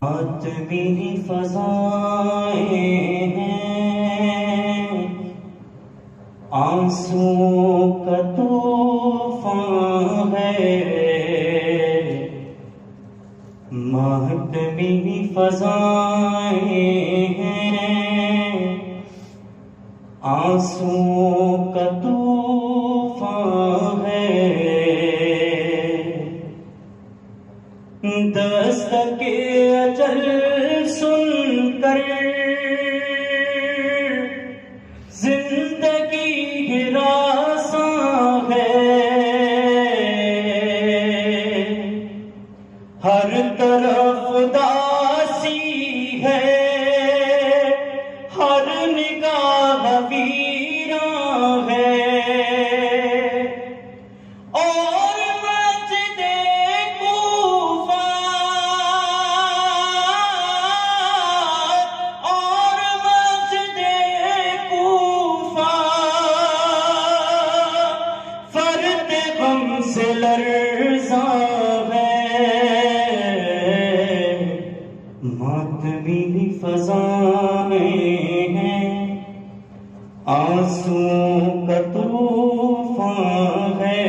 میری فضائیں ہیں، آنسو کا طوفان ہے، مہت میری فضائیں ہیں، آنسو کا طوفان ہے، دستک اجل سن کر زندگی ہراساں ہے، ہر طرف اداسی ہے، ہر نگاہ ویراں ہے، اور مسجد کوفہ فرد غم سے لرزاں ہے، ماتمی فضائیں ہیں، آنسو کا طوفان ہے،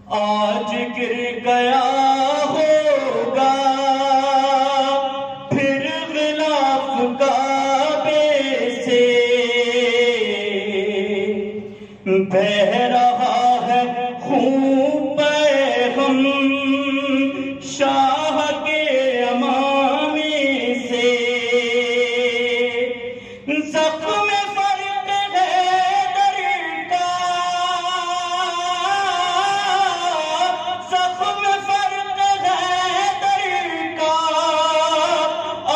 آج گر گیا ہوگا پھر غلاف کعبے سے، بہہ رہا ہے خون پیغم شاہ کے امامے سے، زخم فرق حیدر کا، زخم فرق حیدر کا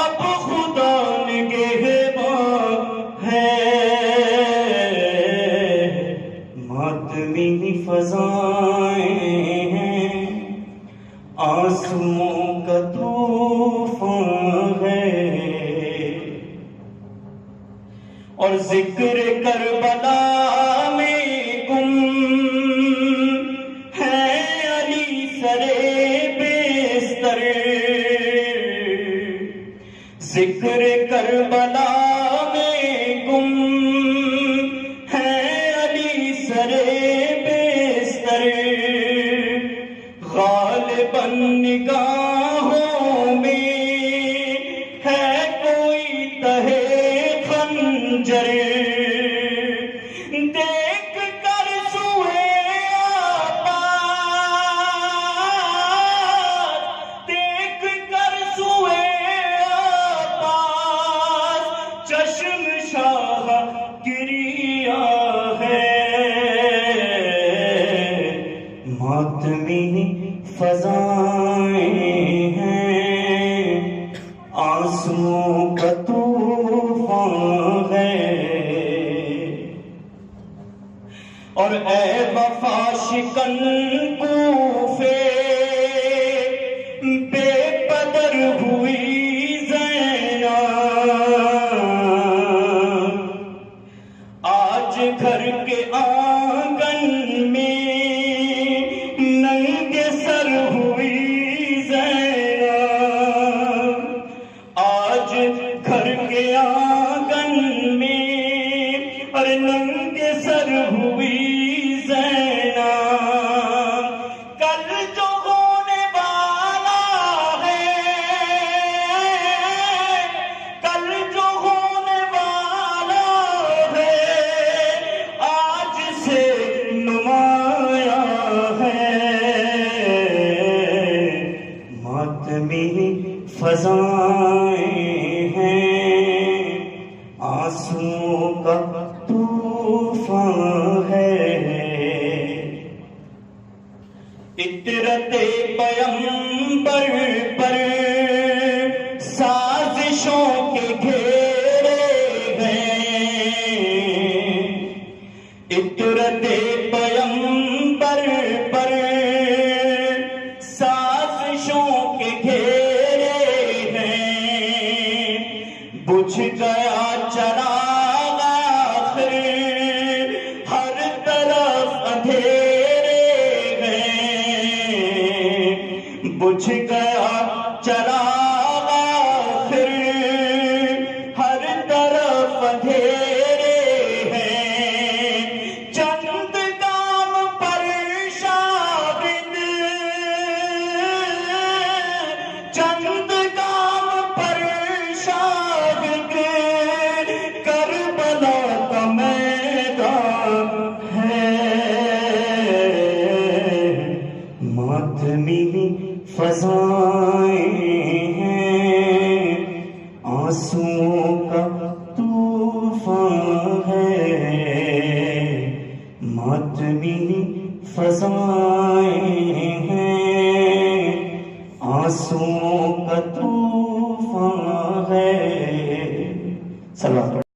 اب خدا نگہباں ہے، ماتمی فضائیں ہیں، آنسوؤں کا طوفان ہے، اور ذکر کربلا میں گم ہے علی سرے بیستر، ذکر کربلا میں گم ہے علی سرے بیستر، غالباً نگاہوں میں ہے کوئی تہے خنجر، دیکھ کر سوئے آباد، دیکھ کر سوئے آباد چشم شاہ گریہ ہے، ماتمی فضائیں ہیں، آنسوؤں کا طوفان ہے، اور اے وفا شکن کوفے بے قدر ہوئی زینب، آج گھر کے آنگن میں ننگے سر ہوئی زینب، آج گھر کے آنگن میں اور ننگے سر ہوئی زینب، کل جو ہونے والا ہے، کل جو ہونے والا ہے آج سے نمایاں ہے، ماتمی فضائیں ہیں، آنسوؤں کا طوفان ہے، عطرت پیمبر پر سازشوں کے گھیرے ہیں، عطرت پیمبر پر سازشوں کے گھیرے ہیں، بجھ گیا چراغ آخر ہر طرف اندھیرے ہیں، بجھ گیا چراغ آخر ہر طرف اندھیرے ہیں چند گام پر شاہد چند گام پر شاہد کربلا کا میدان ہے ماتمی فضائیں ہیں آنسوؤں کا طوفان ہے ماتمی فضائیں